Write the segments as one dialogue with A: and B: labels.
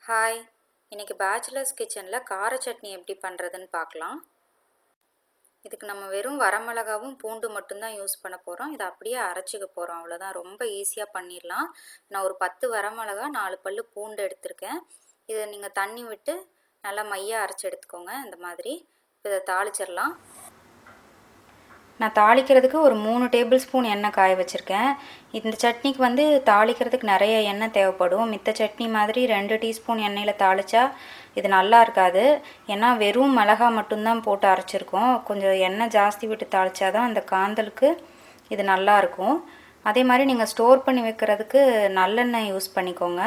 A: Hi, இன்னைக்கு bachelors கிச்சனில் கார சட்னி எப்படி பண்ணுறதுன்னு பார்க்கலாம். இதுக்கு நம்ம வெறும் வரமிளகாவும் பூண்டு மட்டும்தான் யூஸ் பண்ண போகிறோம். இதை அப்படியே அரைச்சிக்க போகிறோம், அவ்வளோதான். ரொம்ப ஈஸியாக பண்ணிடலாம். நான் ஒரு 10 வரமிளகா 4 பல்லு பூண்டு எடுத்திருக்கேன். இதை நீங்கள் தண்ணி விட்டு நல்லா மையாக அரைச்சி எடுத்துக்கோங்க. இந்த மாதிரி இதை தாளிச்சிடலாம். நான் தாளிக்கிறதுக்கு ஒரு 3 டேபிள் ஸ்பூன் எண்ணெய் காய வச்சுருக்கேன். இந்த சட்னிக்கு வந்து தாளிக்கிறதுக்கு நிறைய எண்ணெய் தேவைப்படும். மித்த சட்னி மாதிரி 2 டீஸ்பூன் எண்ணெயில் தாளித்தா இது நல்லா இருக்காது. ஏன்னா வெறும் மிளகா மட்டும்தான் போட்டு அரைச்சிருக்கோம். கொஞ்சம் எண்ணெய் ஜாஸ்தி விட்டு தாளித்தாதான் அந்த காந்தலுக்கு இது நல்லாயிருக்கும். அதே மாதிரி நீங்கள் ஸ்டோர் பண்ணி வைக்கிறதுக்கு நல்லெண்ணெய் யூஸ் பண்ணிக்கோங்க.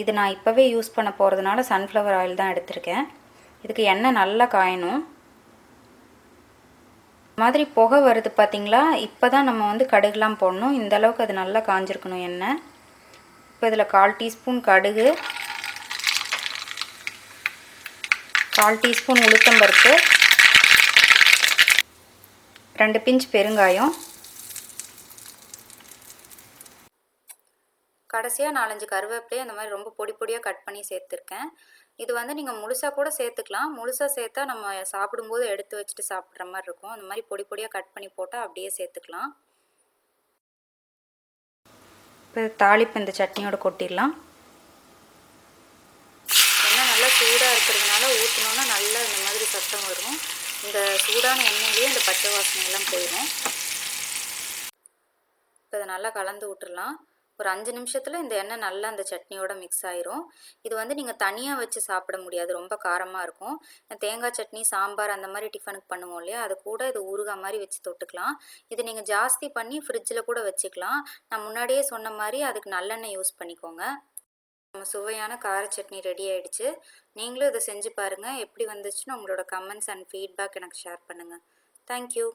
A: இது நான் இப்போவே யூஸ் பண்ண போகிறதுனால சன்ஃப்ளவர் ஆயில் தான் எடுத்திருக்கேன். இதுக்கு எண்ணெய் நல்லா காயணும். மாதிரி புகை வருது பார்த்தீங்களா? இப்போ தான் நம்ம வந்து கடுகுலாம் போடணும். இந்த அளவுக்கு அது நல்லா காஞ்சிருக்கணும் எண்ணெய். இப்போ இதில் 1/4 டீஸ்பூன் கடுகு, 1/4 டீஸ்பூன் உளுத்தம்பருப்பு, 2 பிஞ்ச் பெருங்காயம், கடைசியாக 4-5 கருவேப்பிலையை அந்த மாதிரி ரொம்ப பொடி பொடியாக கட் பண்ணி சேர்த்துருக்கேன். இது வந்து நீங்கள் முழுசாக கூட சேர்த்துக்கலாம். முழுசாக சேர்த்தா நம்ம சாப்பிடும்போது எடுத்து வச்சுட்டு சாப்பிட்ற மாதிரி இருக்கும். அந்த மாதிரி பொடி பொடியாக கட் பண்ணி போட்டால் அப்படியே சேர்த்துக்கலாம். இப்போ தாளிப்பு இந்த சட்னியோட கொட்டிடலாம். எண்ணெய் நல்லா சூடாக இருக்கிறதுனால ஊற்றினோன்னா நல்லா இந்த மாதிரி சத்தம் வரும். இந்த சூடான எண்ணெயிலேயே இந்த பச்சை வாசனையெல்லாம் போயிடும். இப்போ இதை நல்லா கலந்து விட்டுடலாம். ஒரு 5 நிமிஷத்தில் இந்த எண்ணெய் நல்லா அந்த சட்னியோட மிக்ஸ் ஆயிரும். இது வந்து நீங்கள் தனியாக வச்சு சாப்பிட முடியாது, ரொம்ப காரமாக இருக்கும். தேங்காய் சட்னி, சாம்பார் அந்த மாதிரி டிஃபனுக்கு பண்ணுவோம் இல்லையா, அது கூட இது ஊறுகாய் மாதிரி வச்சு தொட்டுக்கலாம். இது நீங்கள் ஜாஸ்தி பண்ணி ஃப்ரிட்ஜில் கூட வச்சுக்கலாம். நான் முன்னாடியே சொன்ன மாதிரி அதுக்கு நல்லெண்ணெய் யூஸ் பண்ணிக்கோங்க. நம்ம சுவையான கார சட்னி ரெடி ஆகிடுச்சு. நீங்களும் இதை செஞ்சு பாருங்கள். எப்படி வந்துச்சுன்னு உங்களோட கமெண்ட்ஸ் அண்ட் ஃபீட்பேக் எனக்கு ஷேர் பண்ணுங்கள். தேங்க்யூ.